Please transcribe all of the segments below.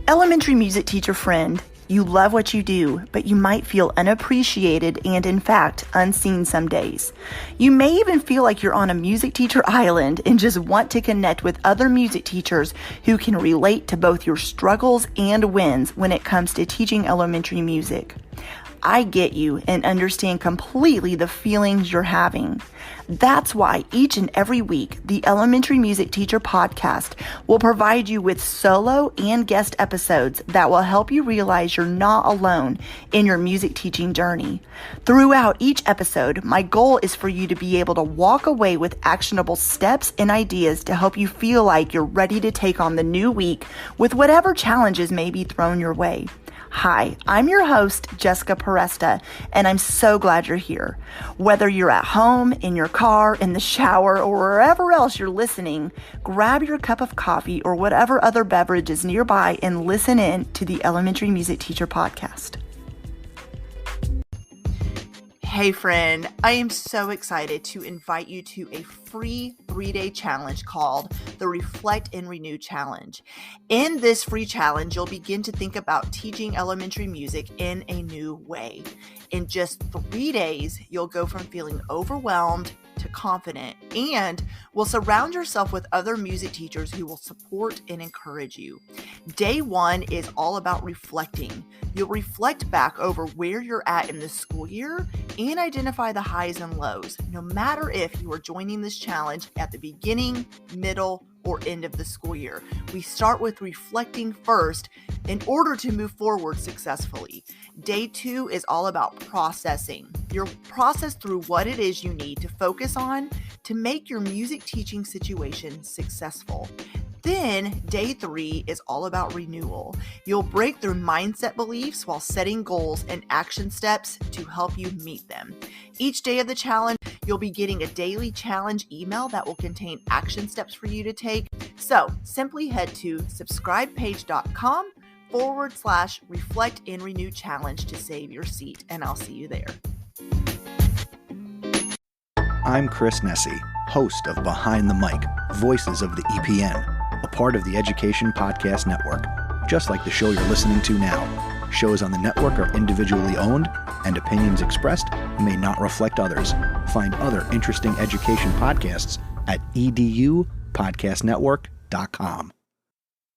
Elementary music teacher friend, you love what you do, but you might feel unappreciated and, in fact, unseen some days. You may even feel like you're on a music teacher island and just want to connect with other music teachers who can relate to both your struggles and wins when it comes to teaching elementary music. I get you and understand completely the feelings you're having. That's why each and every week, the Elementary Music Teacher Podcast will provide you with solo and guest episodes that will help you realize you're not alone in your music teaching journey. Throughout each episode, my goal is for you to be able to walk away with actionable steps and ideas to help you feel like you're ready to take on the new week with whatever challenges may be thrown your way. Hi, I'm your host, Jessica Peresta, and I'm so glad you're here. Whether you're at home, in your car, in the shower, or wherever else you're listening, grab your cup of coffee or whatever other beverage is nearby and listen in to the Elementary Music Teacher Podcast. Hey friend, I am so excited to invite you to a free 3-day challenge called the Reflect and Renew Challenge. In this free challenge, you'll begin to think about teaching elementary music in a new way. In just 3 days, you'll go from feeling overwhelmed to confident and will surround yourself with other music teachers who will support and encourage you. Day 1 is all about reflecting. You'll reflect back over where you're at in this school year and identify the highs and lows, no matter if you are joining this challenge at the beginning, middle, or end of the school year. We start with reflecting first in order to move forward successfully. Day 2 is all about processing. You'll process through what it is you need to focus on to make your music teaching situation successful. Then day 3 is all about renewal. You'll break through mindset beliefs while setting goals and action steps to help you meet them. Each day of the challenge, you'll be getting a daily challenge email that will contain action steps for you to take. So simply head to subscribepage.com/reflect and renew challenge to save your seat, and I'll see you there. I'm Chris Nessie, host of Behind the Mic, Voices of the EPN, a part of the Education Podcast Network, just like the show you're listening to now. Shows on the network are individually owned, and opinions expressed may not reflect others. Find other interesting education podcasts at edupodcastnetwork.com.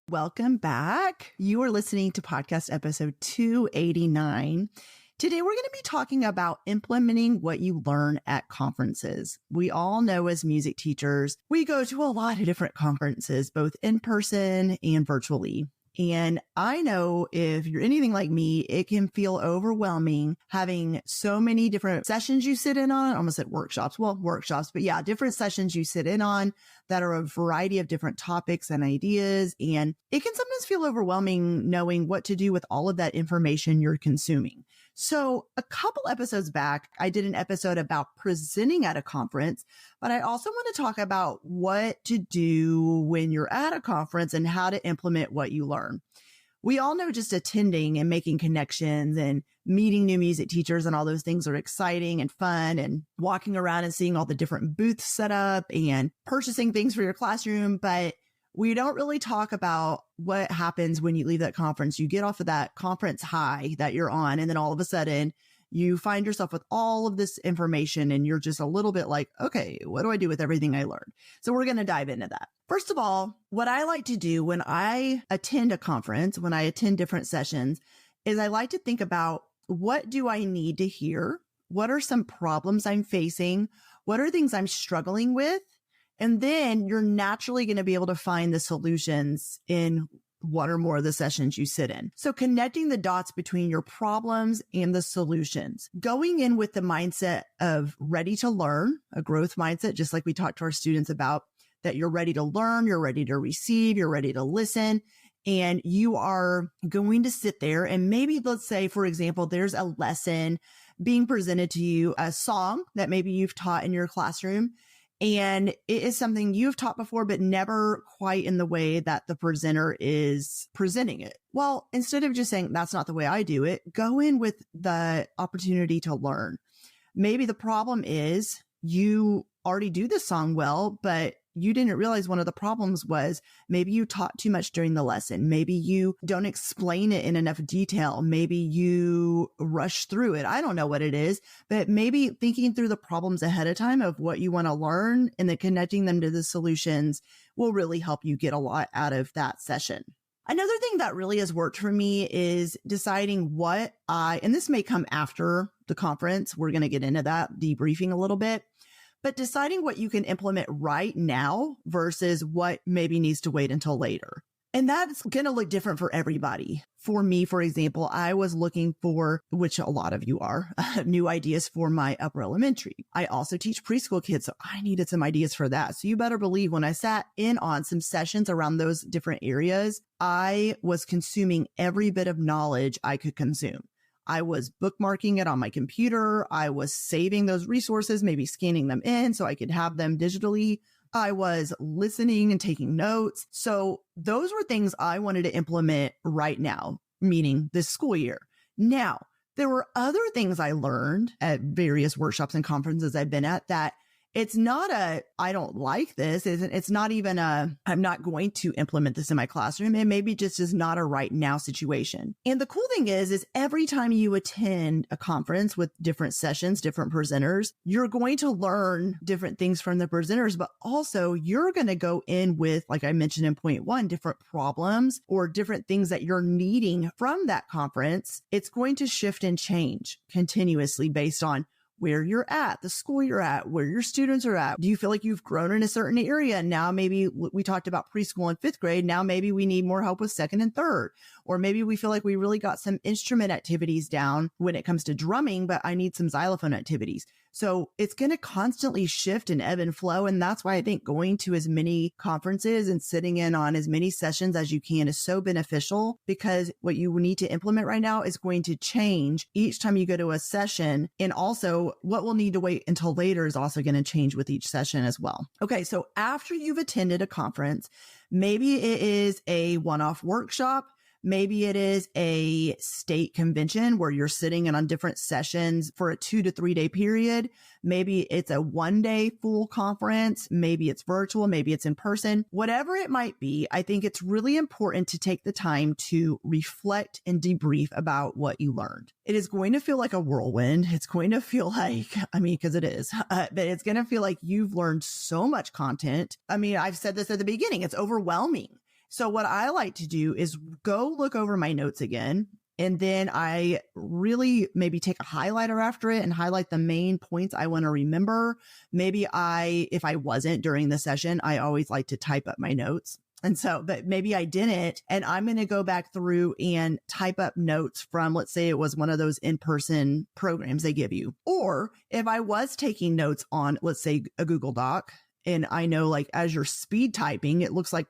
Welcome back. You are listening to podcast episode 289. Today, we're going to be talking about implementing what you learn at conferences. We all know as music teachers, we go to a lot of different conferences, both in person and virtually. And I know if you're anything like me, it can feel overwhelming having so many different sessions you sit in on. I almost said workshops. Well, workshops, but yeah, different sessions you sit in on that are a variety of different topics and ideas. And it can sometimes feel overwhelming knowing what to do with all of that information you're consuming. So a couple episodes back, I did an episode about presenting at a conference, but I also want to talk about what to do when you're at a conference and how to implement what you learn. We all know just attending and making connections and meeting new music teachers and all those things are exciting and fun, and walking around and seeing all the different booths set up and purchasing things for your classroom. But we don't really talk about what happens when you leave that conference. You get off of that conference high that you're on, and then all of a sudden you find yourself with all of this information and you're just a little bit like, okay, what do I do with everything I learned? So we're going to dive into that. First of all, what I like to do when I attend a conference, when I attend different sessions, is I like to think about, what do I need to hear? What are some problems I'm facing? What are things I'm struggling with? And then you're naturally going to be able to find the solutions in one or more of the sessions you sit in. So connecting the dots between your problems and the solutions, going in with the mindset of ready to learn, a growth mindset, just like we talked to our students about, that you're ready to learn, you're ready to receive, you're ready to listen, and you are going to sit there and maybe, let's say, for example, there's a lesson being presented to you, a song that maybe you've taught in your classroom, and it is something you've taught before, but never quite in the way that the presenter is presenting it. Well, instead of just saying, that's not the way I do it, go in with the opportunity to learn. Maybe the problem is you already do this song well, but you didn't realize one of the problems was maybe you taught too much during the lesson. Maybe you don't explain it in enough detail. Maybe you rush through it. I don't know what it is, but maybe thinking through the problems ahead of time of what you want to learn and then connecting them to the solutions will really help you get a lot out of that session. Another thing that really has worked for me is deciding and this may come after the conference. We're going to get into that debriefing a little bit, but deciding what you can implement right now versus what maybe needs to wait until later. And that's going to look different for everybody. For me, for example, I was looking for, which a lot of you are, new ideas for my upper elementary. I also teach preschool kids, so I needed some ideas for that. So you better believe when I sat in on some sessions around those different areas, I was consuming every bit of knowledge I could consume. I was bookmarking it on my computer. I was saving those resources, maybe scanning them in so I could have them digitally. I was listening and taking notes. So those were things I wanted to implement right now, meaning this school year. Now, there were other things I learned at various workshops and conferences I've been at that it's not I don't like this. It's not even I'm not going to implement this in my classroom. It maybe just is not a right now situation. And the cool thing is every time you attend a conference with different sessions, different presenters, you're going to learn different things from the presenters, but also you're going to go in with, like I mentioned in point one, different problems or different things that you're needing from that conference. It's going to shift and change continuously based on where you're at, the school you're at, where your students are at. Do you feel like you've grown in a certain area? Now, maybe we talked about preschool and fifth grade. Now, maybe we need more help with second and third. Or maybe we feel like we really got some instrument activities down when it comes to drumming, but I need some xylophone activities. So it's going to constantly shift and ebb and flow. And that's why I think going to as many conferences and sitting in on as many sessions as you can is so beneficial, because what you need to implement right now is going to change each time you go to a session. And also what will need to wait until later is also going to change with each session as well. Okay. So after you've attended a conference, maybe it is a one-off workshop. Maybe it is a state convention where you're sitting in on different sessions for a 2 to 3 day period. Maybe it's a 1 day full conference. Maybe it's virtual. Maybe it's in person. Whatever it might be, I think it's really important to take the time to reflect and debrief about what you learned. It is going to feel like a whirlwind. It's going to feel like, because it is, but it's going to feel like you've learned so much content. I've said this at the beginning, it's overwhelming. So what I like to do is go look over my notes again. And then I really maybe take a highlighter after it and highlight the main points I want to remember. Maybe if I wasn't during the session, I always like to type up my notes. And so, but maybe I didn't. And I'm going to go back through and type up notes from, let's say it was one of those in-person programs they give you. Or if I was taking notes on, let's say, a Google Doc, and I know, like, as you're speed typing, it looks like,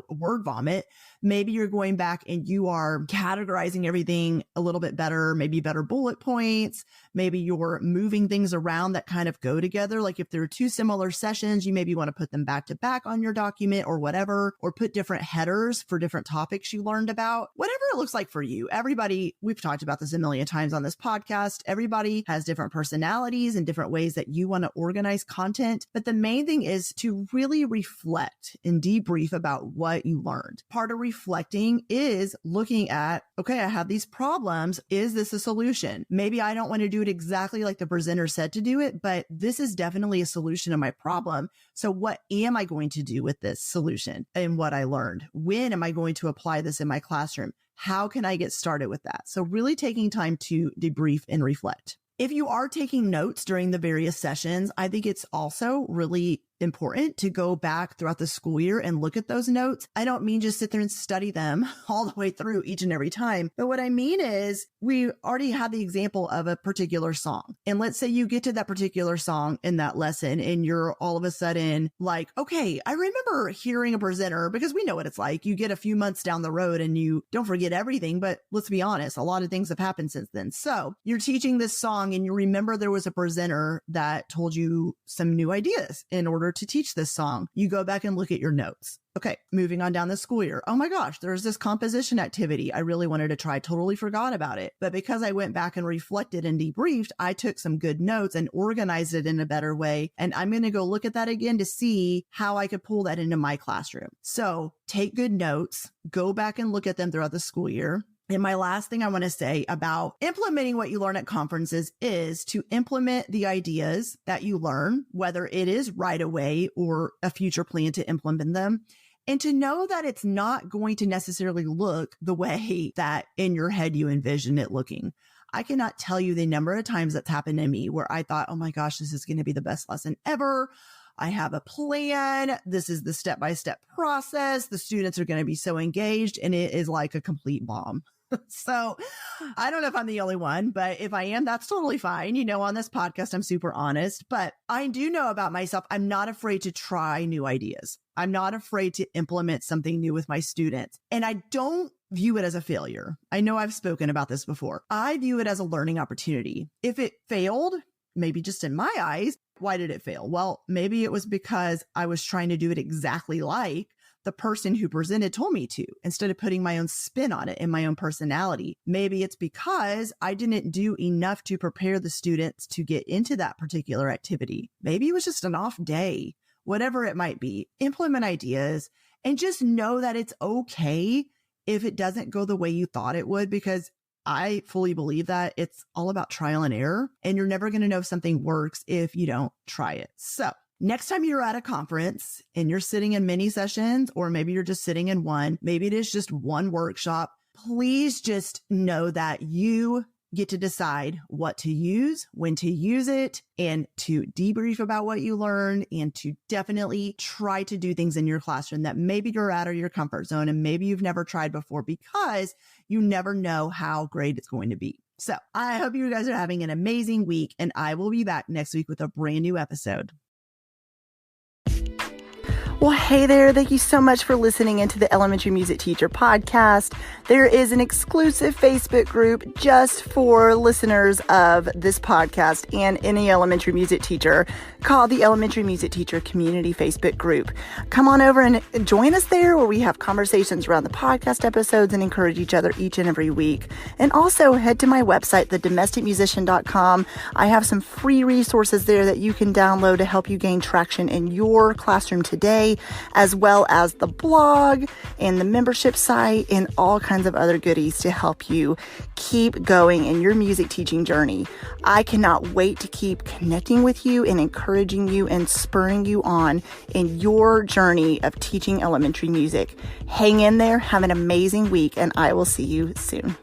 word vomit. Maybe you're going back and you are categorizing everything a little bit better, maybe better bullet points. Maybe you're moving things around that kind of go together. Like if there are two similar sessions, you maybe want to put them back to back on your document or whatever, or put different headers for different topics you learned about, whatever it looks like for you. Everybody, we've talked about this a million times on this podcast. Everybody has different personalities and different ways that you want to organize content. But the main thing is to really reflect and debrief about what you learned. Part of reflecting is looking at, okay, I have these problems. Is this a solution? Maybe I don't want to do it exactly like the presenter said to do it, but this is definitely a solution to my problem. So what am I going to do with this solution and what I learned? When am I going to apply this in my classroom? How can I get started with that? So really taking time to debrief and reflect. If you are taking notes during the various sessions, I think it's also really important to go back throughout the school year and look at those notes. I don't mean just sit there and study them all the way through each and every time. But what I mean is we already had the example of a particular song. And let's say you get to that particular song in that lesson and you're all of a sudden like, okay, I remember hearing a presenter, because we know what it's like. You get a few months down the road and you don't forget everything, but let's be honest, a lot of things have happened since then. So you're teaching this song and you remember there was a presenter that told you some new ideas in order order to teach this song. You go back and look at your notes. Okay, moving on down the school year. Oh my gosh, there's this composition activity I really wanted to try. Totally forgot about it. But because I went back and reflected and debriefed, I took some good notes and organized it in a better way. And I'm going to go look at that again to see how I could pull that into my classroom. So take good notes, go back and look at them throughout the school year. And my last thing I want to say about implementing what you learn at conferences is to implement the ideas that you learn, whether it is right away or a future plan to implement them. And to know that it's not going to necessarily look the way that in your head you envision it looking. I cannot tell you the number of times that's happened to me where I thought, oh my gosh, this is going to be the best lesson ever. I have a plan. This is the step-by-step process. The students are going to be so engaged, and it is like a complete bomb. So I don't know if I'm the only one, but if I am, that's totally fine. You know, on this podcast, I'm super honest, but I do know about myself. I'm not afraid to try new ideas. I'm not afraid to implement something new with my students. And I don't view it as a failure. I know I've spoken about this before. I view it as a learning opportunity. If it failed, maybe just in my eyes, why did it fail? Well, maybe it was because I was trying to do it exactly like the person who presented told me to, instead of putting my own spin on it and my own personality. Maybe it's because I didn't do enough to prepare the students to get into that particular activity. Maybe it was just an off day, whatever it might be. Implement ideas and just know that it's okay if it doesn't go the way you thought it would, because I fully believe that it's all about trial and error, and you're never going to know if something works if you don't try it. So next time you're at a conference and you're sitting in mini sessions, or maybe you're just sitting in one, maybe it is just one workshop, please just know that you get to decide what to use, when to use it, and to debrief about what you learned, and to definitely try to do things in your classroom that maybe you're out of your comfort zone and maybe you've never tried before, because you never know how great it's going to be. So I hope you guys are having an amazing week, and I will be back next week with a brand new episode. Well, hey there. Thank you so much for listening into the Elementary Music Teacher Podcast. There is an exclusive Facebook group just for listeners of this podcast and any elementary music teacher called the Elementary Music Teacher Community Facebook group. Come on over and join us there, where we have conversations around the podcast episodes and encourage each other each and every week. And also head to my website, thedomesticmusician.com. I have some free resources there that you can download to help you gain traction in your classroom today, as well as the blog and the membership site and all kinds of other goodies to help you keep going in your music teaching journey. I cannot wait to keep connecting with you and encouraging you and spurring you on in your journey of teaching elementary music. Hang in there, have an amazing week, and I will see you soon.